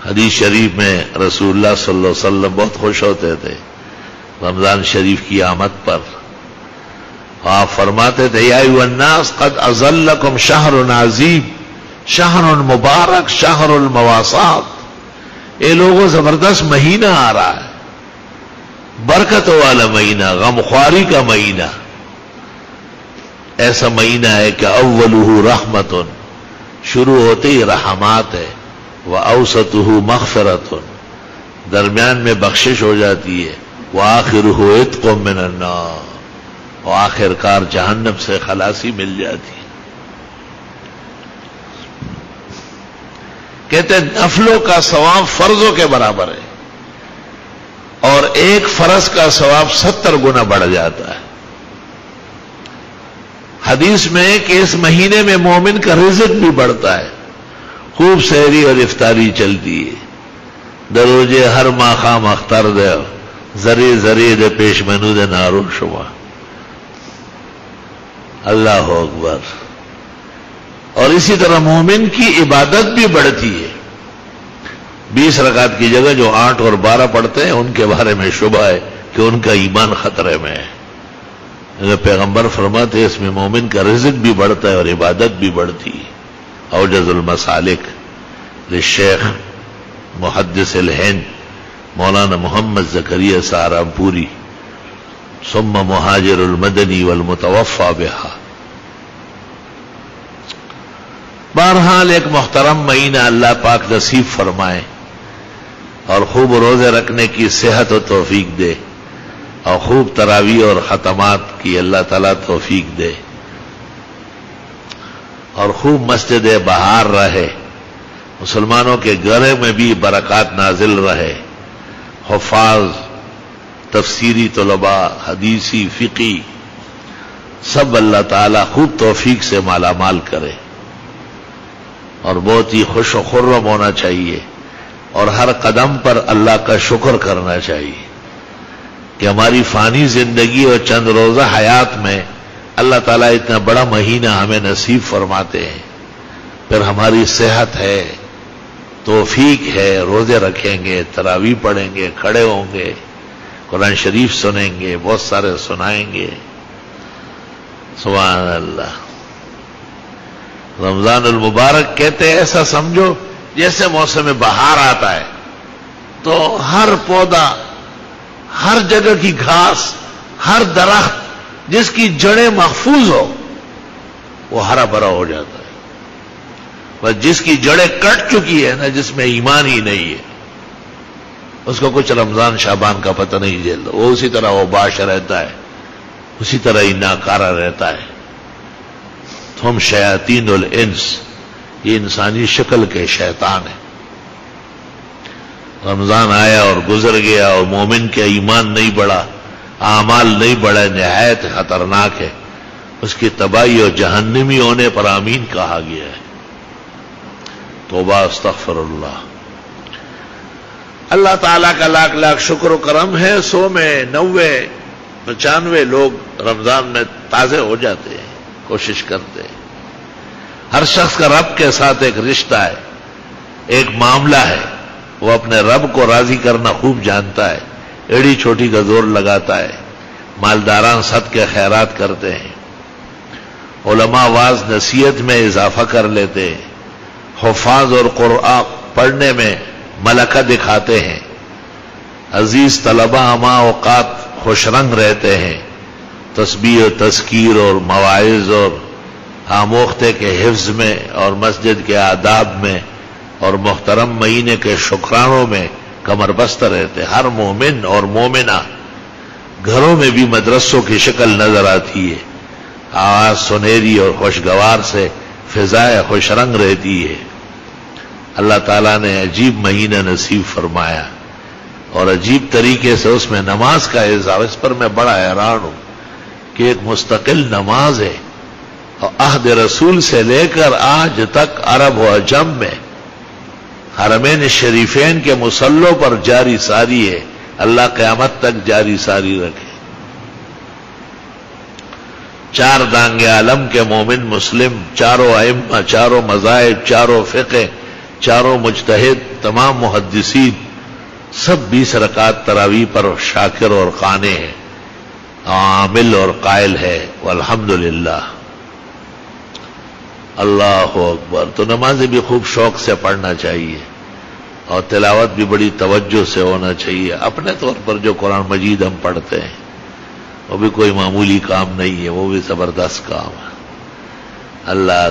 حدیث شریف میں رسول اللہ صلی اللہ علیہ وسلم بہت خوش ہوتے تھے رمضان شریف کی آمد پر. آپ فرماتے تھے یا ایھا الناس قد اظلکم شہر عظیم شہر مبارک شہر المواسات. اے لوگوں زبردست مہینہ آ رہا ہے، برکتوں والا مہینہ، غمخواری کا مہینہ. ایسا مہینہ ہے کہ اولہ رحمت، شروع ہوتے ہی رحمات ہے، وَأَوْسَطُهُ مَغْفِرَةٌ، درمیان میں بخشش ہو جاتی ہے، وَآخِرُهُ عِتْقٌ مِّنَ النَّارِ، اور آخر کار جہنم سے خلاصی مل جاتی ہے. کہتے ہیں نفلوں کا ثواب فرضوں کے برابر ہے، اور ایک فرض کا ثواب 70 گنا بڑھ جاتا ہے. حدیث میں کہ اس مہینے میں مومن کا رزق بھی بڑھتا ہے، خوب سحری اور افطاری چلتی ہے، دروجے ہر ماخام اختر دے زری زری دے پیش منو دے نارو شما. اللہ اکبر. اور اسی طرح مومن کی عبادت بھی بڑھتی ہے. 20 رکعت کی جگہ جو 8 اور 12 پڑھتے ہیں ان کے بارے میں شبہ ہے کہ ان کا ایمان خطرے میں ہے. پیغمبر فرماتے اس میں مومن کا رزق بھی بڑھتا ہے اور عبادت بھی بڑھتی ہے. اوجز المسالک للشیخ محدث الہند مولانا محمد زکریا سہارنپوری ثم مہاجر المدنی والمتوفى بہا. بہرحال ایک محترم مہینہ اللہ پاک نصیب فرمائے اور خوب روزے رکھنے کی صحت و توفیق دے، اور خوب تراویح اور ختمات کی اللہ تعالیٰ توفیق دے، اور خوب مسجد بہار رہے، مسلمانوں کے گھروں میں بھی برکات نازل رہے، حفاظ، تفسیری طلباء، حدیثی، فقی، سب اللہ تعالیٰ خوب توفیق سے مالا مال کرے. اور بہت ہی خوش و خرم ہونا چاہیے، اور ہر قدم پر اللہ کا شکر کرنا چاہیے کہ ہماری فانی زندگی اور چند روزہ حیات میں اللہ تعالیٰ اتنا بڑا مہینہ ہمیں نصیب فرماتے ہیں. پھر ہماری صحت ہے، توفیق ہے، روزے رکھیں گے، تراویح پڑھیں گے، کھڑے ہوں گے، قرآن شریف سنیں گے، بہت سارے سنائیں گے. سبحان اللہ. رمضان المبارک کہتے ہیں ایسا سمجھو جیسے موسم بہار آتا ہے تو ہر پودا، ہر جگہ کی گھاس، ہر درخت جس کی جڑیں محفوظ ہو وہ ہرا بھرا ہو جاتا ہے. بس جس کی جڑیں کٹ چکی ہے نا، جس میں ایمان ہی نہیں ہے، اس کو کچھ رمضان شعبان کا پتہ نہیں چلتا، وہ اسی طرح وہ باش رہتا ہے، اسی طرح ہی ناکارہ رہتا ہے. ہم شیاطین الانس، یہ انسانی شکل کے شیطان ہیں. رمضان آیا اور گزر گیا اور مومن کا ایمان نہیں بڑھا، اعمال نہیں بڑھے، نہایت خطرناک ہے. اس کی تباہی اور جہنمی ہونے پر آمین کہا گیا ہے. توبہ استغفر اللہ. اللہ تعالیٰ کا لاکھ لاکھ شکر و کرم ہے. 100 میں 90 95 لوگ رمضان میں تازے ہو جاتے ہیں، کوشش کرتے ہیں. ہر شخص کا رب کے ساتھ ایک رشتہ ہے، ایک معاملہ ہے. وہ اپنے رب کو راضی کرنا خوب جانتا ہے، ایڑی چھوٹی کا زور لگاتا ہے. مالداران صدقے خیرات کرتے ہیں، علماء واعظ نصیحت میں اضافہ کر لیتے ہیں، حفاظ اور قرآن پڑھنے میں ملکہ دکھاتے ہیں. عزیز طلبہ ہمہ اوقات خوش رنگ رہتے ہیں، تسبیح و تذکیر اور مواعظ اور آموختے کے حفظ میں اور مسجد کے آداب میں اور محترم مہینے کے شکرانوں میں کمر بستہ رہتے. ہر مومن اور مومنہ گھروں میں بھی مدرسوں کی شکل نظر آتی ہے، آواز سنہری اور خوشگوار سے فضائے خوش رنگ رہتی ہے. اللہ تعالیٰ نے عجیب مہینہ نصیب فرمایا اور عجیب طریقے سے اس میں نماز کا اعزاز. اس پر میں بڑا حیران ہوں کہ ایک مستقل نماز ہے، اور عہد رسول سے لے کر آج تک عرب و عجم میں حرمین شریفین کے مصلوں پر جاری ساری ہے. اللہ قیامت تک جاری ساری رکھے. 4 دانگ عالم کے مومن مسلم، چاروں ائمہ، چاروں مذاہب، چاروں فقہ، چاروں مجتہد، تمام محدثین سب 20 رکعت تراویح پر شاکر اور قانع ہے، عامل اور قائل ہے، والحمدللہ۔ اللہ اکبر۔ تو نمازیں بھی خوب شوق سے پڑھنا چاہیے اور تلاوت بھی بڑی توجہ سے ہونا چاہیے۔ اپنے طور پر جو قرآن مجید ہم پڑھتے ہیں وہ بھی کوئی معمولی کام نہیں ہے، وہ بھی زبردست کام ہے۔ اللہ